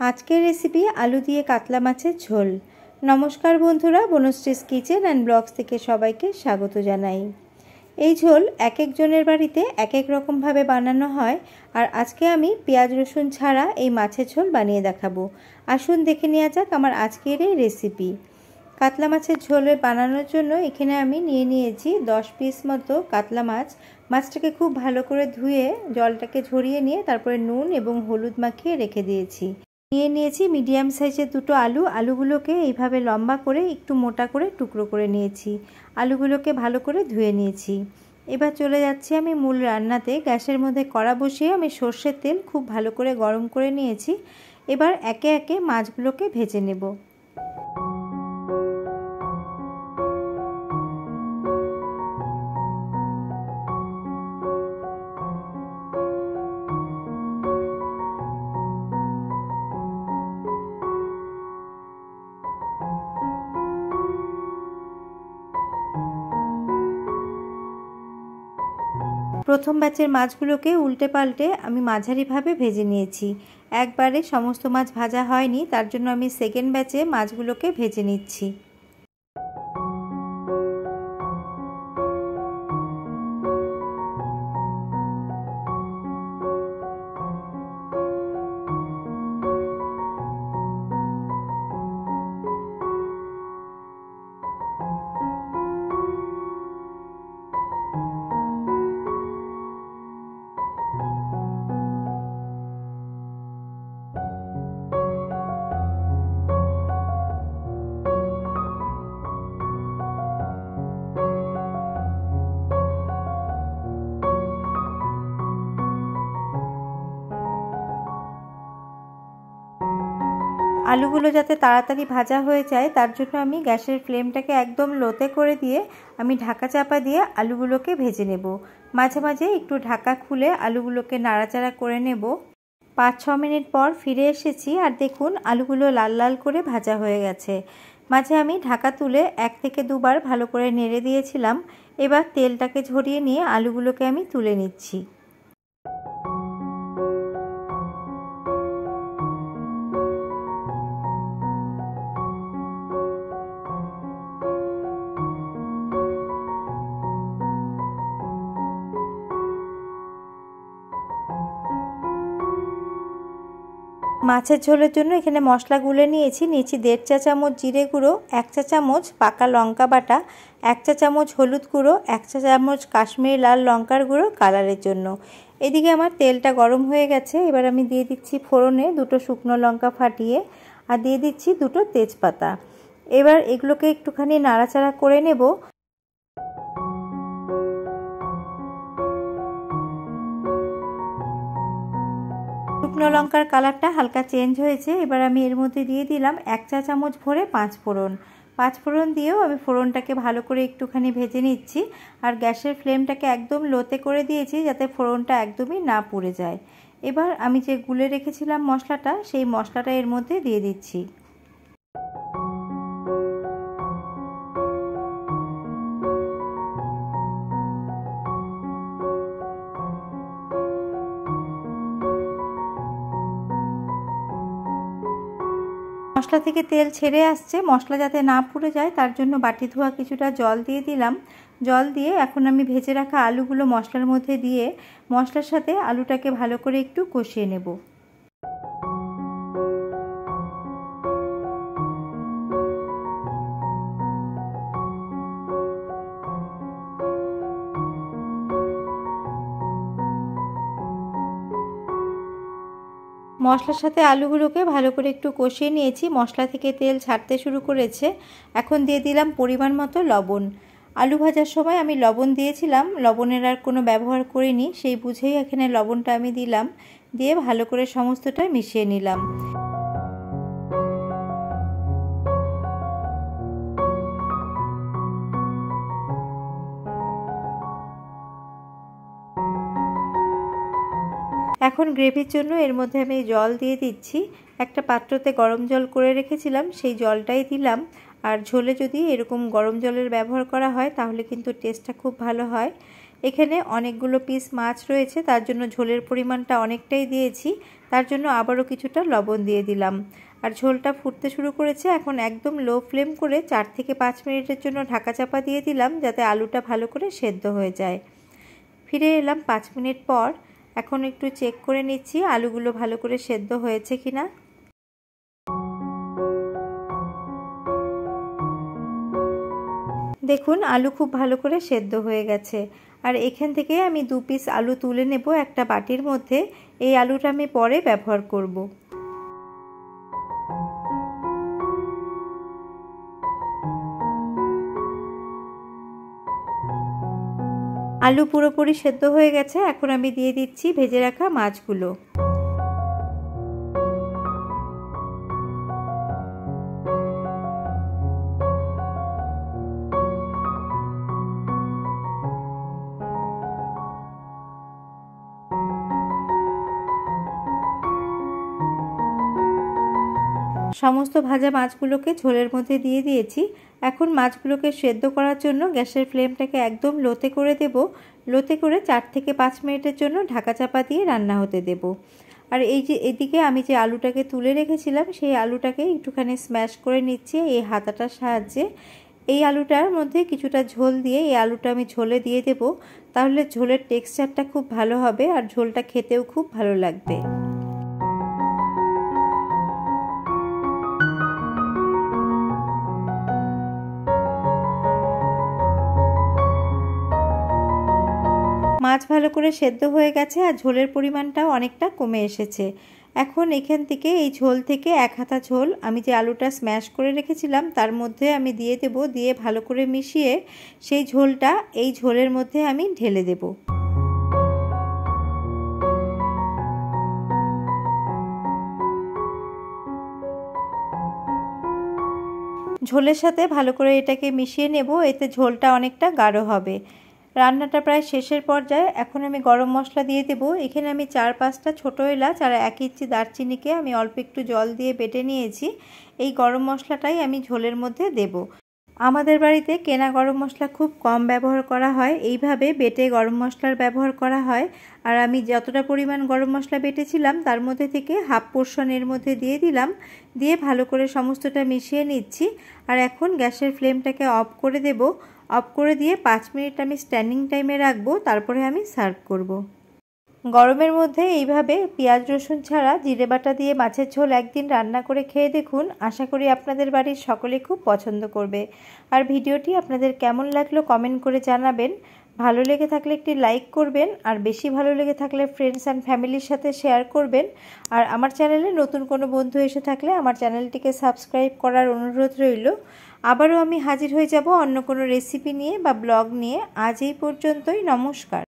আজকের রেসিপি আলু দিয়ে কাতলা মাছের ঝোল। নমস্কার বন্ধুরা, বনশ্রীস কিচেন অ্যান্ড ব্লগস থেকে সবাইকে স্বাগত জানাই। এই ঝোল এক একজনের বাড়িতে এক এক রকমভাবে বানানো হয়, আর আজকে আমি পেঁয়াজ রসুন ছাড়া এই মাছের ঝোল বানিয়ে দেখাবো। আসুন দেখে নেওয়া যাক আমার আজকের এই রেসিপি। কাতলা মাছের ঝোল বানানোর জন্য এখানে আমি নিয়ে নিয়েছি 10 পিস মতো কাতলা মাছ। মাছটাকে খুব ভালো করে ধুয়ে জলটাকে ঝরিয়ে নিয়ে তারপরে নুন এবং হলুদ মাখিয়ে রেখে দিয়েছি। নিয়ে নিয়েছি মিডিয়াম সাইজের দুটো আলু। আলুগুলোকে এইভাবে লম্বা করে একটু মোটা করে টুকরো করে নিয়েছি। আলুগুলোকে ভালো করে ধুয়ে নিয়েছি। এবার চলে যাচ্ছি আমি মূল রান্নাতে। গ্যাসের মধ্যে কড়া বসিয়ে আমি সর্ষের তেল খুব ভালো করে গরম করে নিয়েছি। এবার একে একে মাছগুলোকে ভেজে নেব। প্রথম ব্যাচের মাছগুলোকে উল্টে পাল্টে আমি মাঝারিভাবে ভেজে নিয়েছি। একবারে সমস্ত মাছ ভাজা হয়নি, তার জন্য আমি সেকেন্ড ব্যাচে মাছগুলোকে ভেজে নিচ্ছি। আলুগুলো যাতে তাড়াতাড়ি ভাজা হয়ে যায় তার জন্য আমি গ্যাসের ফ্লেমটাকে একদম লোতে করে দিয়ে আমি ঢাকা চাপা দিয়ে আলুগুলোকে ভেজে নেব। মাঝে মাঝে একটু ঢাকা খুলে আলুগুলোকে নাড়াচাড়া করে নেব। 5-6 মিনিট পর ফিরে এসেছি, আর দেখুন আলুগুলো লাল লাল করে ভাজা হয়ে গেছে। মাঝে আমি ঢাকা তুলে 1 থেকে 2 বার ভালো করে নেড়ে দিয়েছিলাম। এবার তেলটাকে ঝরিয়ে নিয়ে আলুগুলোকে আমি তুলে নিচ্ছি। মাছের ঝোলের জন্য এখানে মশলা গুলে নিয়েছি। 1.5 চা চামচ জিরে গুঁড়ো, 1 চা চামচ পাকা লঙ্কা বাটা, 1 চা চামচ হলুদ গুঁড়ো, 1 চা চামচ কাশ্মীরি লাল লঙ্কার গুঁড়ো কালারের জন্য। এদিকে আমার তেলটা গরম হয়ে গেছে। এবার আমি দিয়ে দিচ্ছি ফোড়নে 2টো শুকনো লঙ্কা ফাটিয়ে, আর দিয়ে দিচ্ছি 2টো তেজপাতা। এবার এগুলোকে একটুখানি নাড়াচাড়া করে নেব। শুকনো লঙ্কার কালারটা হালকা চেঞ্জ হয়েছে। এবার আমি এর মধ্যে দিয়ে দিলাম 1 চা চামচ ভরে 5 ফোড়ন। 5 ফোড়ন দিয়েও আমি ফোড়নটাকে ভালো করে একটুখানি ভেজে নিচ্ছি, আর গ্যাসের ফ্লেমটাকে একদম লোতে করে দিয়েছি যাতে ফোড়নটা একদমই না পুড়ে যায়। এবার আমি যে গুলে রেখেছিলাম মশলাটা, সেই মশলাটা এর মধ্যে দিয়ে দিচ্ছি। মশলা থেকে তেল ছেড়ে আসছে। মশলা যাতে না পুড়ে যায় তার জন্য বাটি ধোয়া কিছুটা জল দিয়ে দিলাম। জল দিয়ে এখন আমি ভেজে রাখা আলুগুলো মশলার মধ্যে দিয়ে মশলার সাথে আলুটাকে ভালো করে একটু কষিয়ে নেব। মশলার সাথে আলুগুলোকে ভালো করে একটু কষিয়ে নিয়েছি। মশলা থেকে তেল ছাড়তে শুরু করেছে। এখন দিয়ে দিলাম পরিমাণ মতো লবণ। আলু ভাজার সময় আমি লবণ দিয়েছিলাম, লবণের আর কোনো ব্যবহার করিনি, সেই বুঝেই এখানে লবণটা আমি দিলাম। দিয়ে ভালো করে সমস্তটা মিশিয়ে নিলাম। এখন গ্রেভির জন্য এর মধ্যে আমি জল দিয়ে দিচ্ছি। একটা পাত্রতে গরম জল করে রেখেছিলাম, সেই জলটাই দিলাম। আর ঝোলে যদি এরকম গরম জলের ব্যবহার করা হয় তাহলে কিন্তু টেস্টটা খুব ভালো হয়। এখানে অনেকগুলো পিস মাছ রয়েছে, তার জন্য ঝোলের পরিমাণটা অনেকটাই দিয়েছি। তার জন্য আবারও কিছুটা লবণ দিয়ে দিলাম। আর ঝোলটা ফুটতে শুরু করেছে। এখন একদম লো ফ্লেম করে 4 থেকে 5 মিনিটের জন্য ঢাকা চাপা দিয়ে দিলাম, যাতে আলুটা ভালো করে সেদ্ধ হয়ে যায়। ফিরে এলাম 5 মিনিট পর। এখন একটু চেক করে নিচ্ছি আলুগুলো ভালো করে সেদ্ধ হয়েছে কিনা। দেখুন আলু খুব ভালো করে সেদ্ধ হয়ে গেছে। আর এখান থেকে আমি 2 পিস আলু তুলে নেব একটা বাটির মধ্যে। এই আলুটা আমি পরে ব্যবহার করব। আলু পুরোপুরি সেদ্ধ হয়ে গেছে। এখন আমি দিয়ে দিচ্ছি ভেজে রাখা মাছগুলো। সমস্ত ভাজা মাছগুলোকে ঝোলের মধ্যে দিয়ে দিয়েছি। এখন মাছগুলোকে সেদ্ধ করার জন্য গ্যাসের ফ্লেমটাকে একদম লোতে করে দেব। লোতে করে 4 থেকে 5 মিনিটের জন্য ঢাকা চাপা দিয়ে রান্না হতে দেব। আর এই যে এদিকে আমি যে আলুটাকে তুলে রেখেছিলাম, সেই আলুটাকে একটুখানি স্ম্যাশ করে নিচ্ছি এই হাতাটার সাহায্যে। এই আলুটার মধ্যে কিছুটা ঝোল দিয়ে এই আলুটা আমি ঝোলে দিয়ে দেব। তাহলে ঝোলের টেক্সচারটা খুব ভালো হবে আর ঝোলটা খেতেও খুব ভালো লাগবে। মাছ ভালো করে সেদ্ধ হয়ে গেছে আর ঝোলের পরিমাণটাও অনেকটা কমে এসেছে। এখন এখান থেকে এই ঝোল থেকে 1 হাতা ঝোল আমি যে আলুটা স্ম্যাশ করে রেখেছিলাম তার মধ্যে আমি দিয়ে দেব। দিয়ে ভালো করে মিশিয়ে সেই ঝোলটা এই ঝোলের মধ্যে আমি ঢেলে দেব। ঝোলের সাথে ভালো করে এটাকে মিশিয়ে নেব, এতে ঝোলটা অনেকটা গাঢ় হবে। রান্নাটা প্রায় শেষের পর্যায়ে। এখন আমি গরম মশলা দিয়ে দেব। এখানে আমি 4-5টা ছোটো এলাচ আর 1 ইঞ্চি দারচিনিকে আমি অল্প একটু জল দিয়ে বেটে নিয়েছি। এই গরম মশলাটাই আমি ঝোলের মধ্যে দেব। আমাদের বাড়িতে কেনা গরম মশলা খুব কম ব্যবহার করা হয়, এইভাবে বেটে গরম মশলার ব্যবহার করা হয়। আর আমি যতটা পরিমাণ গরম মশলা বেটেছিলাম তার মধ্যে থেকে হাফ পোর্শন এর মধ্যে দিয়ে দিলাম। দিয়ে ভালো করে সমস্তটা মিশিয়ে নিচ্ছি। আর এখন গ্যাসের ফ্লেমটাকে অফ করে দেব। অফ করে দিয়ে 5 মিনিট আমি স্ট্যান্ডিং টাইমে রাখবো, তারপরে আমি সার্ভ করব। গরমের মধ্যে এইভাবে পেঁয়াজ রসুন ছাড়া জিরে বাটা দিয়ে মাছের ঝোল একদিন রান্না করে খেয়ে দেখুন। আশা করি আপনাদের বাড়ির সকলে খুব পছন্দ করবে। আর ভিডিওটি আপনাদের কেমন লাগলো কমেন্ট করে জানাবেন। ভালো লেগে থাকলে একটি লাইক করবেন, আর বেশি ভালো লেগে থাকলে ফ্রেন্ডস অ্যান্ড ফ্যামিলির সাথে শেয়ার করবেন। আর আমার চ্যানেলে নতুন কোনো বন্ধু এসে থাকলে আমার চ্যানেলটিকে সাবস্ক্রাইব করার অনুরোধ রইল। আবারও আমি হাজির হয়ে যাব অন্য কোনো রেসিপি নিয়ে বা ব্লগ নিয়ে। আজ এই পর্যন্তই, নমস্কার।